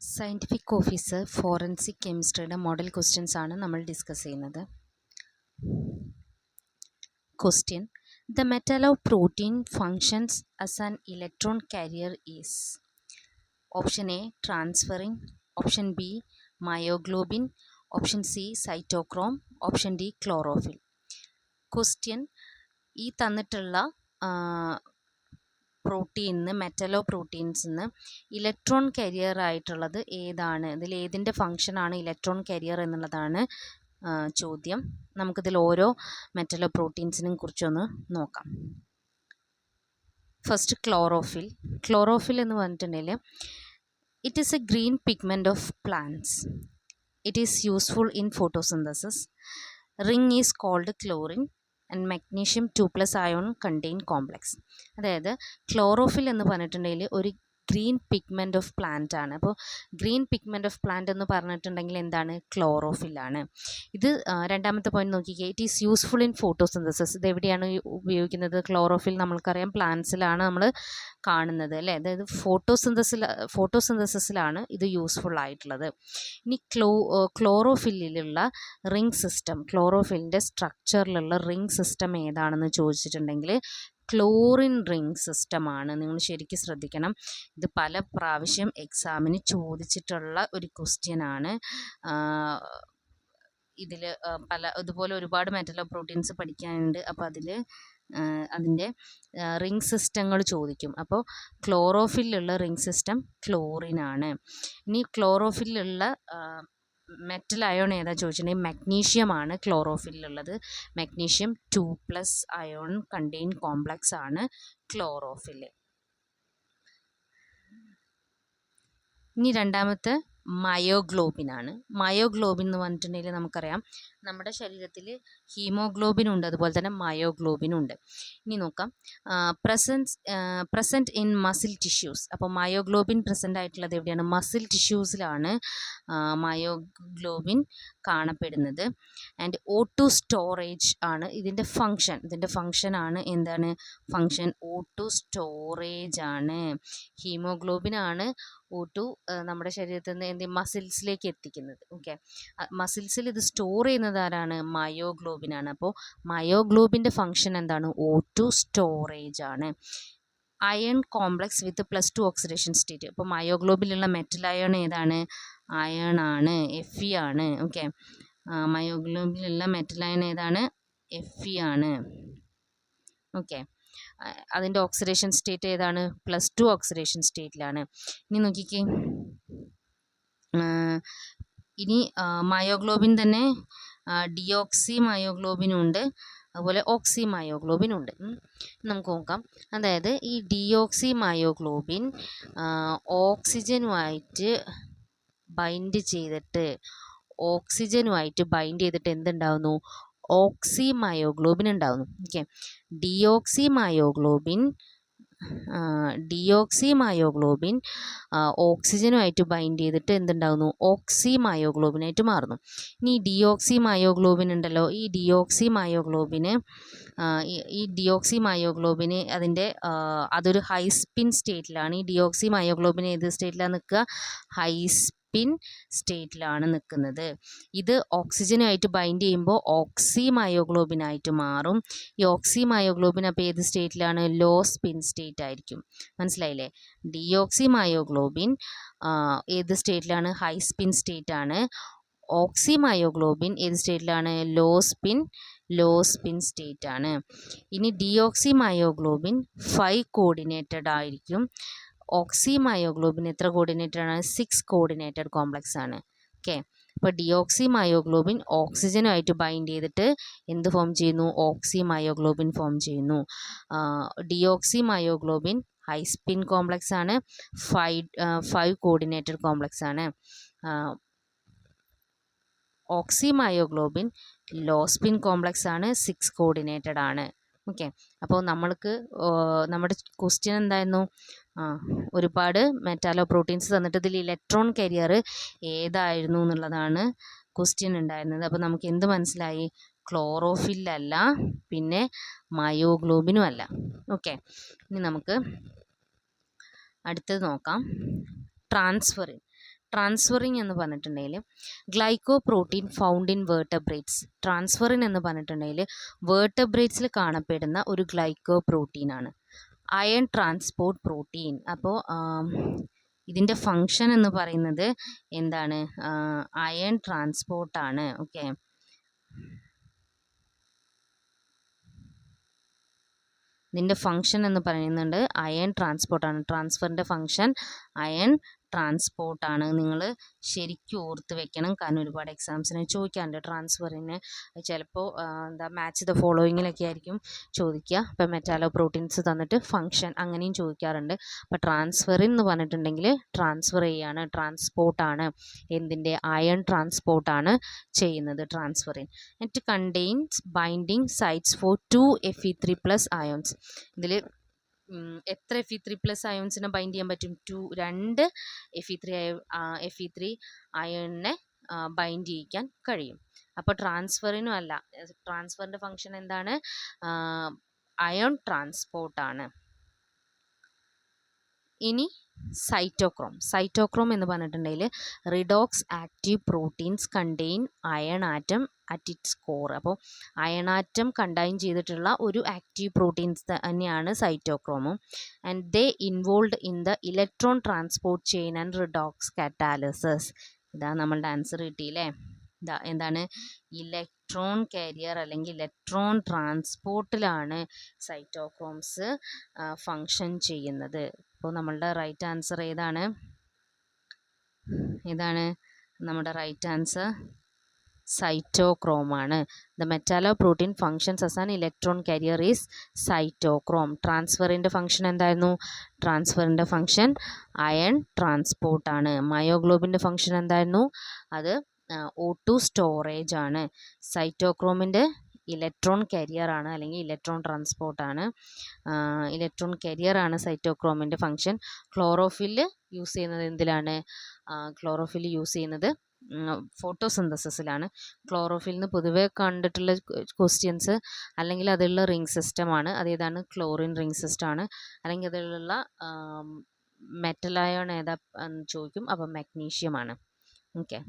Scientific officer forensic കെമിസ്ട്രിയുടെ model questions ആണ് നമ്മൾ ഡിസ്കസ് ചെയ്യുന്നത്. Question: the metal of protein functions as an electron carrier is. Option A transferrin, option B myoglobin, option C cytochrome, option D chlorophyll. Question: ഈ തന്നിട്ടുള്ള പ്രോട്ടീനിന്ന് മെറ്റലോ പ്രോട്ടീൻസിന്ന് electron career ആയിട്ടുള്ളത് ഏതാണ്? ഇതിൽ ഏതിൻ്റെ ഫങ്ഷനാണ് ഇലക്ട്രോൺ കരിയർ എന്നുള്ളതാണ് ചോദ്യം. നമുക്കിതിൽ ഓരോ മെറ്റലോ പ്രോട്ടീൻസിനെ കുറിച്ചൊന്ന് നോക്കാം. First chlorophyll. ക്ലോറോഫിൽ എന്ന് പറഞ്ഞിട്ടുണ്ടെങ്കിൽ it is a green pigment of plants. It is useful in photosynthesis. Ring is called chlorine and magnesium 2+ ion contain complex. അതായത് ക്ലോറോഫിൽ എന്ന് പറഞ്ഞിട്ടുണ്ടെങ്കിൽ ഒരു ഗ്രീൻ പിഗ്മെൻറ്റ് ഓഫ് പ്ലാന്റ് ആണ്. അപ്പോൾ ഗ്രീൻ പിഗ്മെൻറ്റ് ഓഫ് പ്ലാന്റ് എന്ന് പറഞ്ഞിട്ടുണ്ടെങ്കിൽ എന്താണ്? ക്ലോറോഫിലാണ്. ഇത് രണ്ടാമത്തെ പോയിന്റ് നോക്കിക്കേ. It is useful in photosynthesis. ഇത് എവിടെയാണ് ഉപയോഗിക്കുന്നത്? ക്ലോറോഫിൽ നമ്മൾക്കറിയാം പ്ലാന്റ്സിലാണ് നമ്മൾ കാണുന്നത് അല്ലേ. അതായത് ഫോട്ടോസിന്തസിസിലാണ് ഇത് യൂസ്ഫുൾ ആയിട്ടുള്ളത്. ഇനി ക്ലോറോഫില്ലിലുള്ള റിംഗ് സിസ്റ്റം, ക്ലോറോഫിലിൻ്റെ സ്ട്രക്ചറിലുള്ള റിംഗ് സിസ്റ്റം ഏതാണെന്ന് ചോദിച്ചിട്ടുണ്ടെങ്കിൽ ക്ലോറിൻ റിംഗ് സിസ്റ്റമാണ്. നിങ്ങൾ ശരിക്കും ശ്രദ്ധിക്കണം. ഇത് പല പ്രാവശ്യം എക്സാമിന് ചോദിച്ചിട്ടുള്ള ഒരു ക്വസ്റ്റ്യൻ ആണ്. ഇതിൽ ഇതുപോലെ ഒരുപാട് മെറ്റലോ പ്രോട്ടീൻസ് പഠിക്കാനുണ്ട്. അപ്പോൾ അതിൻ്റെ റിംഗ് സിസ്റ്റങ്ങൾ ചോദിക്കും. അപ്പോൾ ക്ലോറോഫിലുള്ള റിംഗ് സിസ്റ്റം ക്ലോറിനാണ്. ഇനി ക്ലോറോഫിലുള്ള മെറ്റൽ അയോൺ ഏതാ ചോദിച്ചിട്ടുണ്ടെങ്കിൽ മഗ്നീഷ്യം ആണ് ക്ലോറോഫിലുള്ളത്. മഗ്നീഷ്യം 2+ അയോൺ കണ്ടെയ്ൻ കോംപ്ലക്സ് ആണ് ക്ലോറോഫിൽ. ഇനി രണ്ടാമത്തെ മയോഗ്ലോബിൻ ആണ്. മയോഗ്ലോബിൻ എന്ന് പറഞ്ഞിട്ടുണ്ടെങ്കിൽ നമുക്കറിയാം നമ്മുടെ ശരീരത്തിൽ ഹീമോഗ്ലോബിൻ ഉണ്ട്, അതുപോലെ തന്നെ മയോഗ്ലോബിൻ ഉണ്ട്. ഇനി നോക്കാം, പ്രസൻറ്റ് ഇൻ മസിൽ ടിഷ്യൂസ്. അപ്പോൾ മയോഗ്ലോബിൻ പ്രസൻ്റ് ആയിട്ടുള്ളത് എവിടെയാണ്? മസിൽ ടിഷ്യൂസിലാണ് മയോഗ്ലോബിൻ കാണപ്പെടുന്നത്. ആൻഡ് O2 സ്റ്റോറേജ് ആണ് ഇതിൻ്റെ ഫങ്ഷൻ. ഇതിൻ്റെ ഫങ്ഷൻ ആണ് എന്താണ്? ഫങ്ഷൻ O2 സ്റ്റോറേജ് ആണ്. ഹീമോഗ്ലോബിൻ ആണ് O2 നമ്മുടെ ശരീരത്തിൽ നിന്ന് മസിൽസിലേക്ക് എത്തിക്കുന്നത്. ഓക്കെ, മസിൽസിൽ ഇത് സ്റ്റോർ ചെയ്യുന്നത് ആരാണ്? മയോഗ്ലോബിൻ ആണ്. അപ്പോൾ മയോഗ്ലോബിൻ്റെ ഫങ്ഷൻ എന്താണ്? O2 സ്റ്റോറേജ് ആണ്. അയൺ കോംപ്ലക്സ് വിത്ത് +2 ഓക്സിഡേഷൻ സ്റ്റേറ്റ്. അപ്പോൾ മയോഗ്ലോബിലുള്ള മെറ്റൽ അയൺ ഏതാണ്? അയൺ ആണ്, Fe ആണ്. ഓക്കെ, മയോഗ്ലോബിലുള്ള മെറ്റൽ അയൺ ഏതാണ്? Fe ആണ്. ഓക്കെ, അതിൻ്റെ ഓക്സിഡേഷൻ സ്റ്റേറ്റ് ഏതാണ്? +2 ഓക്സിഡേഷൻ സ്റ്റേറ്റിലാണ്. ഇനി നോക്കിക്കേ, ഇനി മയോഗ്ലോബിൻ തന്നെ ഡിയോക്സി മയോഗ്ലോബിനും ഉണ്ട്, അതുപോലെ ഓക്സി മയോഗ്ലോബിൻ ഉണ്ട്. നമുക്ക് നോക്കാം. അതായത് ഈ ഡിയോക്സി മയോഗ്ലോബിൻ ഓക്സിജനുമായിട്ട് ബൈൻഡ് ചെയ്തിട്ട് എന്തുണ്ടാവുന്നു? ഓക്സി മയോഗ്ലോബിൻ ഉണ്ടാവുന്നു. ഓക്കെ, ഡിയോക്സി മയോഗ്ലോബിൻ ഓക്സിജനുമായിട്ട് ബൈൻഡ് ചെയ്തിട്ട് എന്തുണ്ടാവുന്നു? ഓക്സി മയോഗ്ലോബിനായിട്ട് മാറുന്നു. ഇനി ഡിയോക്സി മയോഗ്ലോബിൻ ഉണ്ടല്ലോ, ഈ ഡിയോക്സി മയോഗ്ലോബിന് അതൊരു ഹൈ സ്പിൻ സ്റ്റേറ്റിലാണ്. ഈ ഡിയോക്സി മയോഗ്ലോബിൻ ഏത് സ്റ്റേറ്റിലാണ് നിൽക്കുക? ഹൈ സ്പിൻ സ്റ്റേറ്റിലാണ് നിൽക്കുന്നത്. ഇത് ഓക്സിജനുമായിട്ട് ബൈൻഡ് ചെയ്യുമ്പോൾ ഓക്സി മയോഗ്ലോബിനായിട്ട് മാറും. ഈ ഓക്സി മയോഗ്ലോബിൻ അപ്പോൾ ഏത് സ്റ്റേറ്റിലാണ്? ലോ സ്പിൻ സ്റ്റേറ്റ് ആയിരിക്കും. മനസ്സിലായില്ലേ? ഡിയോക്സി മയോഗ്ലോബിൻ ഏത് സ്റ്റേറ്റിലാണ്? ഹൈ സ്പിൻ സ്റ്റേറ്റ് ആണ്. ഓക്സി മയോഗ്ലോബിൻ ഏത് സ്റ്റേറ്റിലാണ്? ലോ സ്പിൻ സ്റ്റേറ്റ് ആണ്. ഇനി ഡിയോക്സി മയോഗ്ലോബിൻ 5 കോർഡിനേറ്റഡ് ആയിരിക്കും. ഓക്സി മയോഗ്ലോബിൻ എത്ര കോർഡിനേറ്റഡ് ആണ്? 6 കോർഡിനേറ്റഡ് കോംപ്ലക്സ് ആണ്. ഓക്കെ, അപ്പോൾ ഡിയോക്സി മയോഗ്ലോബിൻ ഓക്സിജനുമായിട്ട് ബൈൻഡ് ചെയ്തിട്ട് എന്ത് ഫോം ചെയ്യുന്നു? ഓക്സി മയോഗ്ലോബിൻ ഫോം ചെയ്യുന്നു. Deoxy myoglobin high spin complex ആണ്, 5 കോർഡിനേറ്റഡ് കോംപ്ലക്സ് ആണ്. ഓക്സി മയോഗ്ലോബിൻ ലോ സ്പിൻ കോംപ്ലക്സ് ആണ്, 6 കോർഡിനേറ്റഡ് ആണ്. ഓക്കെ, അപ്പോൾ നമ്മുടെ ക്വസ്റ്റ്യൻ എന്തായിരുന്നു? ഒരുപാട് മെറ്റാലോ പ്രോട്ടീൻസ് തന്നിട്ട് ഇതിൽ ഇലക്ട്രോൺ കരിയർ ഏതായിരുന്നു എന്നുള്ളതാണ് ക്വസ്റ്റ്യൻ ഉണ്ടായിരുന്നത്. അപ്പോൾ നമുക്ക് എന്ത് മനസ്സിലായി? ക്ലോറോഫില്ലല്ല, പിന്നെ മയോഗ്ലോബിനും അല്ല. ഓക്കെ, ഇനി നമുക്ക് അടുത്തത് നോക്കാം. ട്രാൻസ്ഫറിൻ. ട്രാൻസ്ഫറിങ് എന്ന് പറഞ്ഞിട്ടുണ്ടെങ്കിൽ glyco protein found in vertebrates. Transferrin എന്ന് പറഞ്ഞിട്ടുണ്ടെങ്കിൽ വേർട്ടബ്രേറ്റ്സിൽ കാണപ്പെടുന്ന ഒരു ഗ്ലൈക്കോ പ്രോട്ടീനാണ്. Iron transport protein. അപ്പോൾ ഇതിൻ്റെ ഫങ്ഷൻ എന്ന് പറയുന്നത് എന്താണ്? അയൺ ട്രാൻസ്പോർട്ടാണ്. ഓക്കെ, ഇതിൻ്റെ ഫങ്ഷൻ എന്ന് പറയുന്നുണ്ട് അയൺ ട്രാൻസ്പോർട്ടാണ്. ട്രാൻസ്ഫറിൻ്റെ ഫങ്ഷൻ അയൺ ട്രാൻസ്പോർട്ടാണ്. നിങ്ങൾ ശരിക്കും ഓർത്ത് വെക്കണം, കാരണം ഒരുപാട് എക്സാംസിന് ചോദിക്കാറുണ്ട് ട്രാൻസ്ഫറിന്. ചിലപ്പോൾ മാച്ച് ദ ഫോളോയിങ്ങിലൊക്കെ ആയിരിക്കും ചോദിക്കുക. ഇപ്പോൾ മെറ്റാലോ പ്രോട്ടീൻസ് തന്നിട്ട് ഫങ്ഷൻ അങ്ങനെയും ചോദിക്കാറുണ്ട്. അപ്പോൾ ട്രാൻസ്ഫറിൻ എന്ന് പറഞ്ഞിട്ടുണ്ടെങ്കിൽ ട്രാൻസ്ഫർ ചെയ്യാണ്, ട്രാൻസ്പോർട്ടാണ്. എന്തിൻ്റെ? അയൺ ട്രാൻസ്പോർട്ടാണ് ചെയ്യുന്നത് transferrin. It contains binding sites for 2 Fe3+ ions. ഇതിൽ എത്ര Fe3+ അയോൺസിനെ ബൈൻഡ് ചെയ്യാൻ പറ്റും? 2 Fe3 അയണിനെ ബൈൻഡ് ചെയ്യിക്കാൻ കഴിയും. അപ്പോൾ ട്രാൻസ്ഫറിനും അല്ല, ട്രാൻസ്ഫറിൻ്റെ ഫങ്ഷൻ എന്താണ്? അയൺ ട്രാൻസ്പോർട്ടാണ്. ഇനി സൈറ്റോക്രോം എന്ന് പറഞ്ഞിട്ടുണ്ടെങ്കിൽ redox active proteins contain iron atom at its core. അപ്പോൾ അയൺ ആറ്റം കണ്ടെയ്ൻ ചെയ്തിട്ടുള്ള ഒരു ആക്റ്റീവ് പ്രോട്ടീൻസ് തന്നെയാണ് സൈറ്റോക്രോമും. And they involve in the electron transport chain and redox catalysis. ഇതാ നമ്മളുടെ ആൻസർ കിട്ടിയില്ലേ? എന്താണ്? ഇലക്ട്രോൺ കാരിയർ അല്ലെങ്കിൽ ഇലക്ട്രോൺ ട്രാൻസ്പോർട്ടിലാണ് സൈറ്റോക്രോംസ് ഫങ്ഷൻ ചെയ്യുന്നത്. അപ്പോൾ നമ്മളുടെ റൈറ്റ് ആൻസർ ഏതാണ്? നമ്മുടെ റൈറ്റ് ആൻസർ സൈറ്റോക്രോമാണ്. The metallo protein functions as an electron carrier is cytochrome. ട്രാൻസ്ഫറിൻ്റെ ഫങ്ഷൻ എന്തായിരുന്നു? ട്രാൻസ്ഫറിൻ്റെ ഫങ്ഷൻ അയൺ ട്രാൻസ്പോർട്ടാണ്. മയോഗ്ലോബിൻ്റെ ഫങ്ഷൻ എന്തായിരുന്നു? അത് O2 സ്റ്റോറേജ് ആണ്. സൈറ്റോക്രോമിൻ്റെ ഇലക്ട്രോൺ കാരിയർ ആണ് അല്ലെങ്കിൽ ഇലക്ട്രോൺ ട്രാൻസ്പോർട്ടാണ്. ഇലക്ട്രോൺ കാരിയർ ആണ് സൈറ്റോക്രോമിൻ്റെ ഫങ്ഷൻ. ക്ലോറോഫിൽ യൂസ് ചെയ്യുന്നത് എന്തിലാണ്? ക്ലോറോഫിൽ യൂസ് ചെയ്യുന്നത് ഫോട്ടോസിന്തസിസിലാണ്. ക്ലോറോഫിലിൽ നിന്ന് പൊതുവെ കണ്ടിട്ടുള്ള ക്വസ്റ്റ്യൻസ് അല്ലെങ്കിൽ അതിലുള്ള റിംഗ് സിസ്റ്റമാണ്. അതേതാണ്? ക്ലോറിൻ റിംഗ് സിസ്റ്റമാണ്. അല്ലെങ്കിൽ അതിലുള്ള മെറ്റൽ അയോൺ ഏതാ എന്ന് ചോദിക്കും. അപ്പോൾ മഗ്നീഷ്യമാണ്. ഓക്കെ.